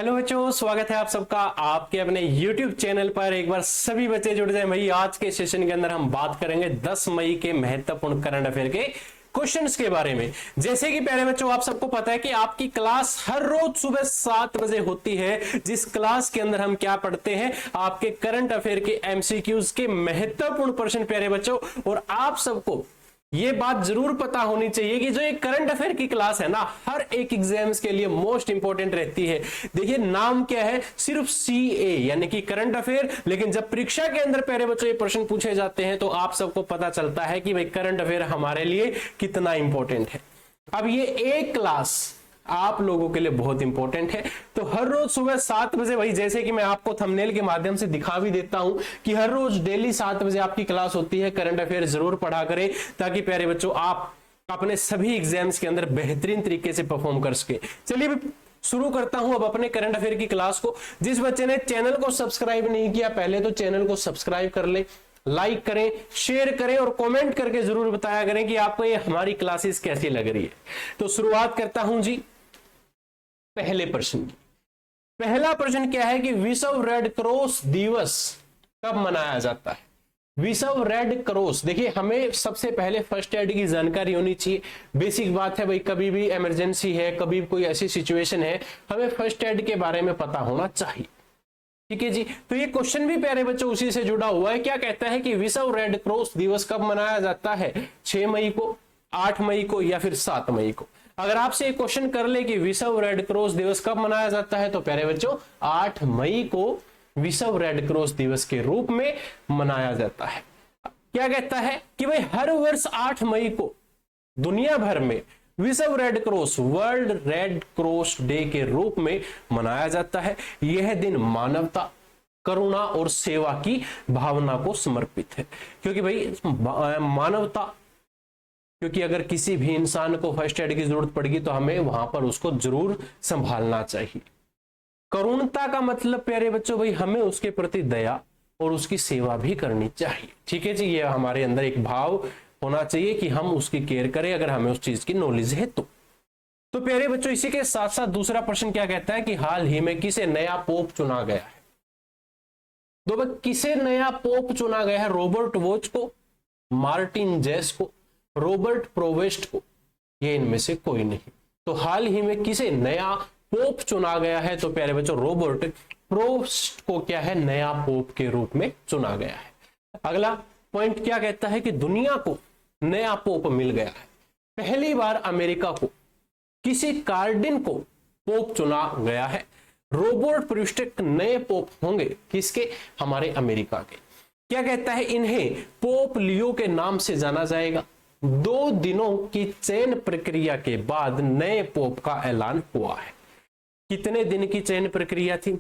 Hello बच्चों, स्वागत है आप सबका आपके अपने YouTube चैनल पर। एक बार सभी बच्चे जुड़ जाएं भाई। आज के सेशन के अंदर हम बात करेंगे 10 मई के महत्वपूर्ण करंट अफेयर के क्वेश्चंस के बारे में। जैसे कि प्यारे बच्चों, आप सबको पता है कि आपकी क्लास हर रोज सुबह 7 बजे होती है, जिस क्लास के अंदर हम क्या पढ़ते हैं, आपके करंट अफेयर के MCQs के महत्वपूर्ण प्रश्न प्यारे बच्चों। और आप सबको ये बात जरूर पता होनी चाहिए कि जो एक करंट अफेयर की क्लास है ना, हर एक एग्जाम्स के लिए मोस्ट इंपॉर्टेंट रहती है। देखिए नाम क्या है, सिर्फ CA यानी कि करंट अफेयर, लेकिन जब परीक्षा के अंदर प्यारे बच्चों ये प्रश्न पूछे जाते हैं तो आप सबको पता चलता है कि भाई करंट अफेयर हमारे लिए कितना इंपॉर्टेंट है। अब ये एक क्लास आप लोगों के लिए बहुत इंपॉर्टेंट है, तो हर रोज सुबह 7 बजे भाई, जैसे कि मैं आपको थंबनेल के माध्यम से दिखा भी देता हूं कि हर रोज डेली 7 बजे आपकी क्लास होती है। करंट अफेयर जरूर पढ़ा करें ताकि प्यारे बच्चों आप अपने सभी एग्जाम्स के अंदर बेहतरीन तरीके से परफॉर्म कर सके। चलिए शुरू करता हूं अब अपने करंट अफेयर की क्लास को। जिस बच्चे ने चैनल को सब्सक्राइब नहीं किया, पहले तो चैनल को सब्सक्राइब कर ले, लाइक करें, शेयर करें और कमेंट करके जरूर बताया करें कि आपको ये हमारी क्लासेस कैसी लग रही है। तो शुरुआत करता हूं जी पहले प्रश्न की। पहला प्रश्न क्या है कि विश्व रेड क्रॉस दिवस कब मनाया जाता है? विश्व रेड क्रॉस, देखिए हमें सबसे पहले फर्स्ट एड की जानकारी होनी चाहिए। बेसिक बात है भाई, कभी भी इमरजेंसी है, कभी कोई ऐसी सिचुएशन है, हमें फर्स्ट एड के बारे में पता होना चाहिए। ठीक है जी। तो ये क्वेश्चन भी प्यारे बच्चों उसी से जुड़ा हुआ है। क्या कहता है कि विश्व रेड क्रॉस दिवस कब मनाया जाता है? 6 मई को, 8 मई को या फिर 7 मई को? अगर आपसे एक क्वेश्चन कर ले कि विश्व रेड क्रॉस दिवस कब मनाया जाता है, तो प्यारे बच्चों 8 मई को विश्व रेड क्रॉस दिवस के रूप में मनाया जाता है। क्या कहता है कि भाई हर वर्ष 8 मई को दुनिया भर में विश्व red cross, world red cross day के रूप में मनाया जाता है। यह दिन मानवता, करुणा और सेवा की भावना को समर्पित है। क्योंकि भाई मानवता, क्योंकि अगर किसी भी इंसान को फर्स्ट एड की जरूरत पड़ेगी तो हमें वहां पर उसको जरूर संभालना चाहिए। करुणता का मतलब प्यारे बच्चों भाई हमें उसके प्रति दया और उसकी सेवा भी करनी चाहिए। ठीक है जी, ये हमारे अंदर एक भाव होना चाहिए कि हम उसकी केयर करें अगर हमें उस चीज की नॉलेज है तो प्यारे बच्चों इसी के साथ साथ दूसरा प्रश्न क्या कहता है कि हाल ही में किसे नया पोप चुना गया है? तो किसे नया पोप चुना गया है? रॉबर्ट वॉच को, मार्टिन जेस को, रॉबर्ट प्रोवेस्ट को? ये इनमें से कोई नहीं। तो हाल ही में किसे नया पोप चुना गया है? तो प्यारे बच्चों रॉबर्ट प्रोवेस्ट को क्या है, नया पोप के रूप में चुना गया है। अगला पॉइंट क्या कहता है कि दुनिया को नया पोप मिल गया है। पहली बार अमेरिका को किसी कार्डिन को पोप चुना गया है। रॉबर्ट प्रोवेस्ट नए पोप होंगे, किसके? हमारे अमेरिका के। क्या कहता है, इन्हें पोप लियो के नाम से जाना जाएगा। 2 दिनों की चयन प्रक्रिया के बाद नए पोप का ऐलान हुआ है। कितने दिन की चयन प्रक्रिया थी?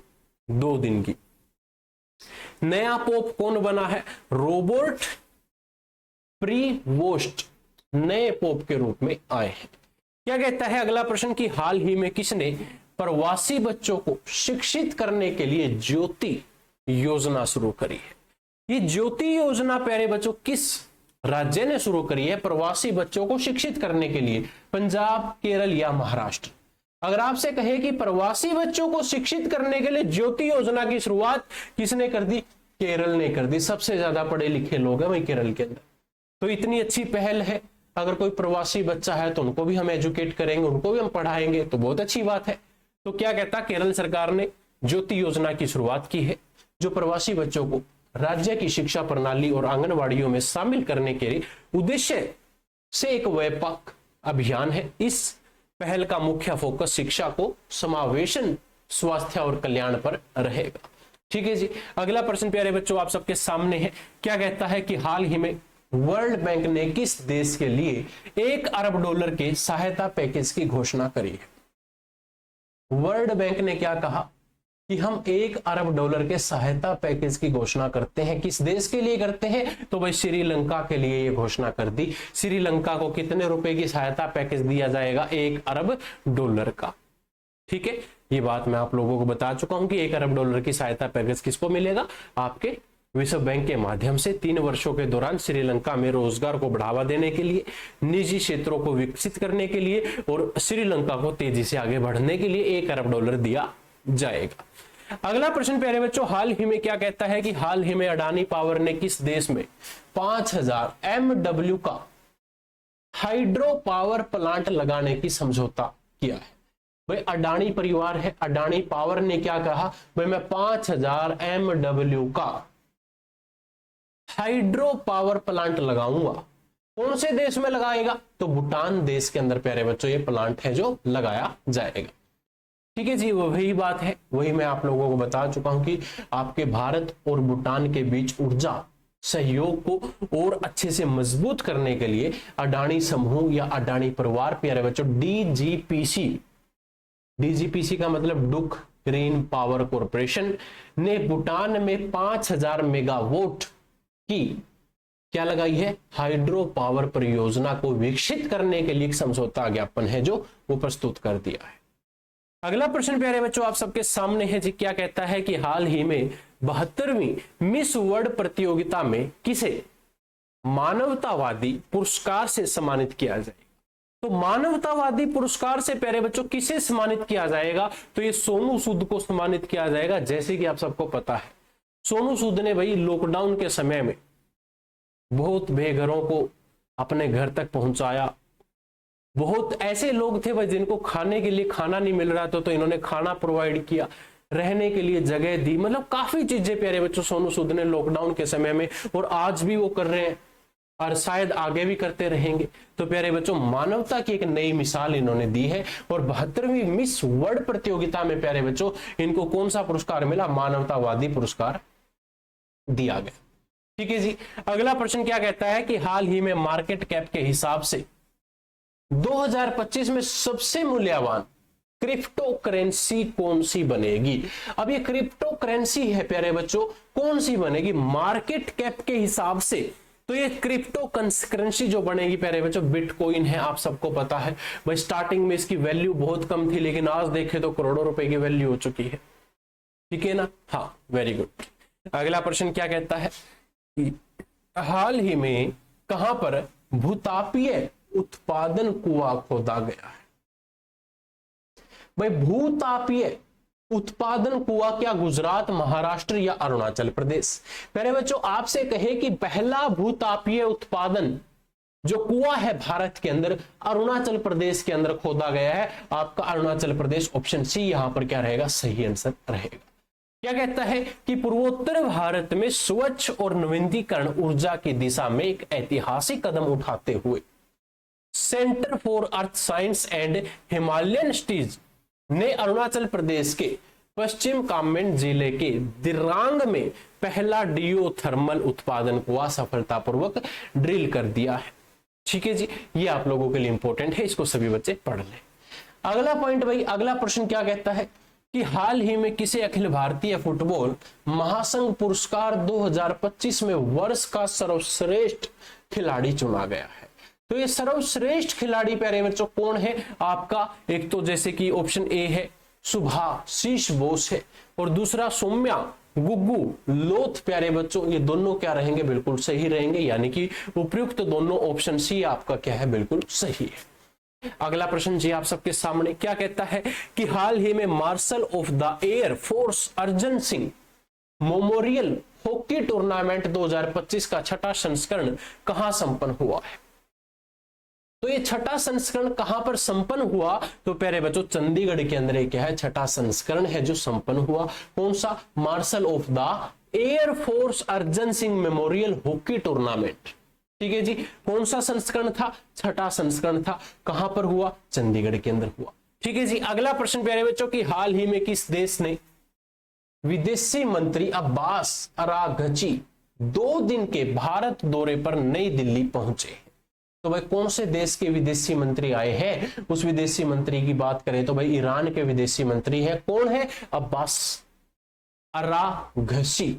2 दिन की। नया पोप कौन बना है? रॉबर्ट प्रीवोस्ट नए पोप के रूप में आए हैं। क्या कहता है अगला प्रश्न कि हाल ही में किसने प्रवासी बच्चों को शिक्षित करने के लिए ज्योति योजना शुरू करी है? ये ज्योति योजना प्यारे बच्चों किस राज्य ने शुरू करी है प्रवासी बच्चों को शिक्षित करने के लिए? पंजाब, केरल या महाराष्ट्र? अगर आपसे कहे कि प्रवासी बच्चों को शिक्षित करने के लिए ज्योति योजना की शुरुआत किसने कर दी? केरल ने कर दी। सबसे ज्यादा पढ़े लिखे लोग हैं वही केरल के अंदर। तो इतनी अच्छी पहल है, अगर कोई प्रवासी बच्चा है तो उनको भी हम एजुकेट करेंगे, उनको भी हम पढ़ाएंगे, तो बहुत अच्छी बात है। तो क्या कहता, केरल सरकार ने ज्योति योजना की शुरुआत की है, जो प्रवासी बच्चों को राज्य की शिक्षा प्रणाली और आंगनवाड़ियों में शामिल करने के उद्देश्य से एक व्यापक अभियान है। इस पहल का मुख्य फोकस शिक्षा को समावेशन, स्वास्थ्य और कल्याण पर रहेगा। ठीक है जी। अगला प्रश्न प्यारे बच्चों आप सबके सामने है। क्या कहता है कि हाल ही में वर्ल्ड बैंक ने किस देश के लिए $1 अरब के सहायता पैकेज की घोषणा करी है? वर्ल्ड बैंक ने क्या कहा कि हम $1 अरब के सहायता पैकेज की घोषणा करते हैं। किस देश के लिए करते हैं? तो भाई श्रीलंका के लिए ये घोषणा कर दी। श्रीलंका को कितने रुपए की सहायता पैकेज दिया जाएगा? $1 अरब का। ठीक है, ये बात मैं आप लोगों को बता चुका हूं कि $1 अरब की सहायता पैकेज किसको मिलेगा? आपके विश्व बैंक के माध्यम से 3 वर्षों के दौरान श्रीलंका में रोजगार को बढ़ावा देने के लिए, निजी क्षेत्रों को विकसित करने के लिए और श्रीलंका को तेजी से आगे बढ़ने के लिए $1 अरब दिया जाएगा। अगला प्रश्न प्यारे बच्चों, हाल ही में क्या कहता है कि हाल ही में अडानी पावर ने किस देश में 5000 MW का हाइड्रो पावर प्लांट लगाने की समझौता किया है। भाई अडानी परिवार है, अडानी पावर ने क्या कहा, भाई मैं 5000 MW का हाइड्रो पावर प्लांट लगाऊंगा। कौन से देश में लगाएगा, तो भूटान देश के अंदर प्यारे बच्चों ये प्लांट है जो लगाया जाएगा। ठीक है जी, वही बात है, वही मैं आप लोगों को बता चुका हूं कि आपके भारत और भूटान के बीच ऊर्जा सहयोग को और अच्छे से मजबूत करने के लिए अडानी समूह या अडानी परिवार प्यारे बच्चों डीजीपीसी का मतलब डुक ग्रीन पावर कॉरपोरेशन ने भूटान में 5000 मेगावाट की क्या लगाई है, हाइड्रो पावर परियोजना को विकसित करने के लिए एक समझौता ज्ञापन है जो वो प्रस्तुत कर दिया है। अगला प्रश्न प्यारे बच्चों आप सबके सामने है जी, क्या कहता है कि हाल ही में 72वीं मिस वर्ल्ड प्रतियोगिता में किसे मानवतावादी पुरस्कार से सम्मानित किया जाएगा। तो मानवतावादी पुरस्कार से प्यारे बच्चों किसे सम्मानित किया जाएगा, तो ये सोनू सूद को सम्मानित किया जाएगा। जैसे कि आप सबको पता है सोनू सूद ने भाई लॉकडाउन के समय में बहुत बेघरों को अपने घर तक पहुंचाया। बहुत ऐसे लोग थे भाई जिनको खाने के लिए खाना नहीं मिल रहा था, तो इन्होंने खाना प्रोवाइड किया, रहने के लिए जगह दी, मतलब काफी चीजें प्यारे बच्चों सोनू सूद ने लॉकडाउन के समय में, और आज भी वो कर रहे हैं और शायद आगे भी करते रहेंगे। तो प्यारे बच्चों मानवता की एक नई मिसाल इन्होंने दी है। और 72वीं मिस वर्ल्ड प्रतियोगिता में प्यारे बच्चों इनको कौन सा पुरस्कार मिला, मानवतावादी पुरस्कार दिया गया। ठीक है जी, अगला प्रश्न क्या कहता है कि हाल ही में मार्केट कैप के हिसाब से 2025 में सबसे मूल्यवान क्रिप्टो करेंसी कौन सी बनेगी। अब ये क्रिप्टो करेंसी है प्यारे बच्चों, कौन सी बनेगी मार्केट कैप के हिसाब से, तो ये क्रिप्टो करेंसी जो बनेगी प्यारे बच्चों बिटकॉइन है। आप सबको पता है भाई स्टार्टिंग में इसकी वैल्यू बहुत कम थी, लेकिन आज देखे तो करोड़ों रुपए की वैल्यू हो चुकी है। ठीक है ना, हाँ वेरी गुड। अगला प्रश्न क्या कहता है कि हाल ही में कहां पर भूतापीय उत्पादन कुआं खोदा गया है। भाई भूतापीय उत्पादन कुआं क्या गुजरात, महाराष्ट्र या अरुणाचल प्रदेश। पहले बच्चों आपसे कहे कि पहला भूतापीय उत्पादन जो कुआं है भारत के अंदर अरुणाचल प्रदेश के अंदर खोदा गया है। आपका अरुणाचल प्रदेश ऑप्शन सी यहां पर क्या रहेगा, सही आंसर रहेगा। क्या कहता है कि पूर्वोत्तर भारत में स्वच्छ और नवीनीकरण ऊर्जा की दिशा में एक ऐतिहासिक कदम उठाते हुए centre for earth science and Himalayan studies ने अरुणाचल प्रदेश के पश्चिम कामेंग जिले के दिरांग में पहला डियोथर्मल उत्पादन कुआं सफलतापूर्वक ड्रिल कर दिया है। ठीक है जी, ये आप लोगों के लिए इंपॉर्टेंट है, इसको सभी बच्चे पढ़ लें। अगला पॉइंट भाई, अगला प्रश्न क्या कहता है कि हाल ही में किसे अखिल भारतीय फुटबॉल महासंघ पुरस्कार 2025 में वर्ष का सर्वश्रेष्ठ खिलाड़ी चुना गया है। तो ये सर्वश्रेष्ठ खिलाड़ी प्यारे बच्चों कौन है आपका, एक तो जैसे कि ऑप्शन ए है सुभाषिष बोस है, और दूसरा सौम्या गुग्गू लोथ प्यारे बच्चों, ये दोनों क्या रहेंगे, बिल्कुल सही रहेंगे, यानी कि उपयुक्त दोनों ऑप्शन सी आपका क्या है, बिल्कुल सही है। अगला प्रश्न जी आप सबके सामने क्या कहता है कि हाल ही में marshal of the air force Arjan Singh memorial hockey tournament 2025 का छठा संस्करण कहां संपन्न हुआ है। तो ये छठा संस्करण कहां पर संपन्न हुआ, तो प्यारे बच्चों चंडीगढ़ के अंदर क्या है, छठा संस्करण है जो संपन्न हुआ। कौन सा, marshal of the air force Arjan Singh memorial hockey tournament. ठीक है जी, कौन सा संस्करण था, छठा संस्करण था, कहां पर हुआ, चंडीगढ़ के अंदर हुआ। ठीक है जी, अगला प्रश्न प्यारे बच्चों कि हाल ही में किस देश ने विदेशी मंत्री अब्बास अराघची 2 दिन के भारत दौरे पर नई दिल्ली पहुंचे। तो भाई कौन से देश के विदेशी मंत्री आए हैं, उस विदेशी मंत्री की बात करें तो भाई ईरान के विदेशी मंत्री है। कौन है, अब्बास अराघची,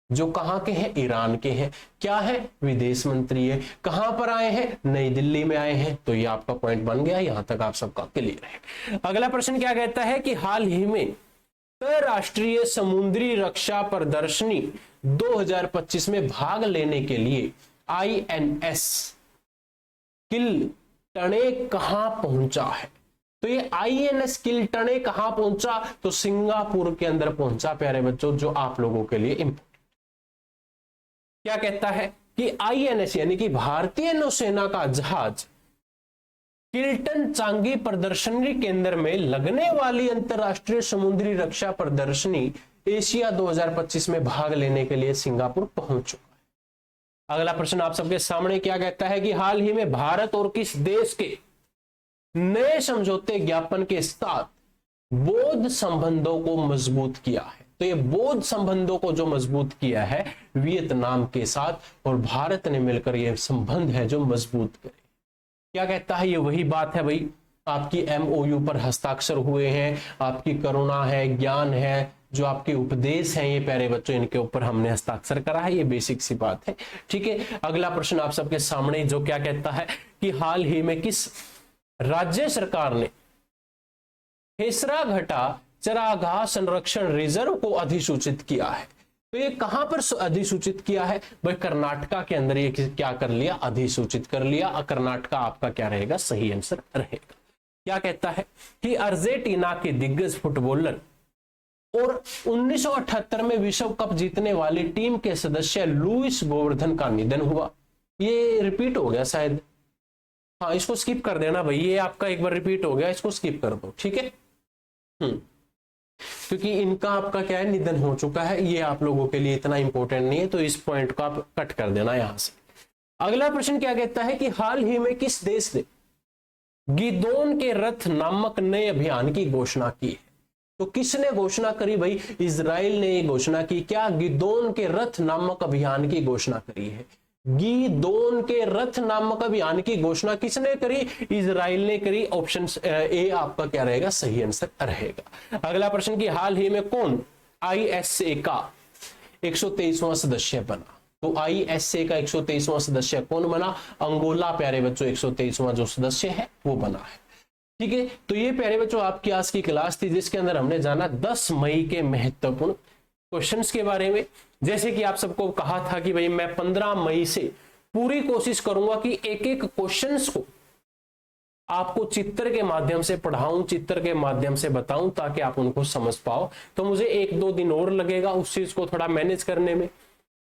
जो कहां के हैं, ईरान के हैं। क्या है, विदेश मंत्री है। कहां पर आए हैं, नई दिल्ली में आए हैं। तो ये आपका पॉइंट बन गया, यहां तक आप सबका क्लियर है। अगला प्रश्न क्या कहता है कि हाल ही में अंतरराष्ट्रीय समुद्री रक्षा प्रदर्शनी 2025 में भाग लेने के लिए INS किल टणे कहां पहुंचा है। तो ये INS किल्टने कहां पहुंचा, तो सिंगापुर के अंदर पहुंचा प्यारे बच्चों, जो आप लोगों के लिए इंपॉर्टेंट। क्या कहता है कि INS यानी कि भारतीय नौसेना का जहाज किल्टन चांगी प्रदर्शनी केंद्र में लगने वाली अंतरराष्ट्रीय समुद्री रक्षा प्रदर्शनी एशिया 2025 में भाग लेने के लिए सिंगापुर पहुंच चुका है। अगला प्रश्न आप सबके सामने क्या कहता है कि हाल ही में भारत और किस देश के नए समझौते ज्ञापन के साथ बौद्ध संबंधों को मजबूत किया है। तो ये बौद्ध संबंधों को जो मजबूत किया है वियतनाम के साथ, और भारत ने मिलकर ये संबंध है जो मजबूत करे। क्या कहता है, ये वही बात है भाई, आपकी MOU पर हस्ताक्षर हुए हैं, आपकी करुणा है, ज्ञान है, जो आपके उपदेश हैं ये प्यारे बच्चों, इनके ऊपर हमने हस्ताक्षर करा है। ये बेसिक सी बात है, ठीक है। अगला प्रश्न आप सबके सामने जो क्या कहता है कि हाल ही में किस राज्य सरकार ने खेसरा घाटा चरागाह संरक्षण रिजर्व को अधिसूचित किया है। तो ये कहां पर अधिसूचित किया है भाई, कर्नाटका के अंदर ये क्या कर लिया, अधिसूचित कर लिया। कर्नाटका आपका क्या रहेगा, सही आंसर रहेगा। क्या कहता है कि अर्जेंटीना के दिग्गज फुटबॉलर और 1978 में विश्व कप जीतने वाली टीम के सदस्य लुइस गोवर्धन का निधन हुआ। ये रिपीट हो गया शायद, हाँ इसको स्किप कर देना भाई, ये आपका एक बार रिपीट हो गया, इसको स्किप कर दो, ठीक है। क्योंकि इनका आपका क्या है, निधन हो चुका है, ये आप लोगों के लिए इतना इंपॉर्टेंट नहीं है, तो इस पॉइंट को आप कट कर देना यहां से। अगला प्रश्न क्या कहता है कि हाल ही में किस देश ने गिदोन के रथ नामक नए अभियान की घोषणा की है। तो किसने घोषणा करी भाई, इजराइल ने घोषणा की। क्या गिदोन के रथ नामक अभियान की घोषणा करी है। गिदोन के रथ नामक अभियान की घोषणा किसने करी, इजराइल ने करी। ऑप्शन ए आपका क्या रहेगा, सही आंसर रहेगा। अगला प्रश्न की हाल ही में कौन ISA का 123वां सदस्य बना। तो ISA का 123वां सदस्य कौन बना, अंगोला प्यारे बच्चों 123वां जो सदस्य है वो बना है, ठीक है। तो ये प्यारे बच्चों आपकी आज की क्लास थी, जिसके अंदर हमने जाना 10 मई के महत्वपूर्ण क्वेश्चंस के बारे में। जैसे कि आप सबको कहा था कि भाई मैं 15 मई से पूरी कोशिश करूंगा कि एक एक क्वेश्चंस को आपको चित्र के माध्यम से पढ़ाऊं, चित्र के माध्यम से बताऊं, ताकि आप उनको समझ पाओ। तो मुझे 1-2 दिन और लगेगा उस चीज को थोड़ा मैनेज करने में,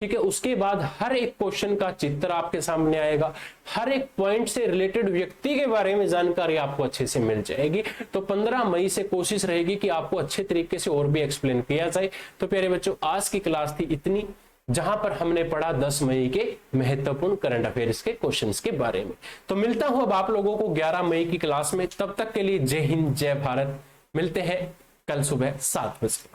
ठीक है। उसके बाद हर एक क्वेश्चन का चित्र आपके सामने आएगा, हर एक पॉइंट से रिलेटेड व्यक्ति के बारे में जानकारी आपको अच्छे से मिल जाएगी। तो 15 मई से कोशिश रहेगी कि आपको अच्छे तरीके से और भी एक्सप्लेन किया जाए। तो प्यारे बच्चों आज की क्लास थी इतनी, जहां पर हमने पढ़ा 10 मई के महत्वपूर्ण करंट अफेयर्स के क्वेश्चंस के बारे में। तो मिलता हूं अब आप लोगों को 11 मई की क्लास में। तब तक के लिए जय हिंद, जय भारत। मिलते हैं कल सुबह 7 बजे।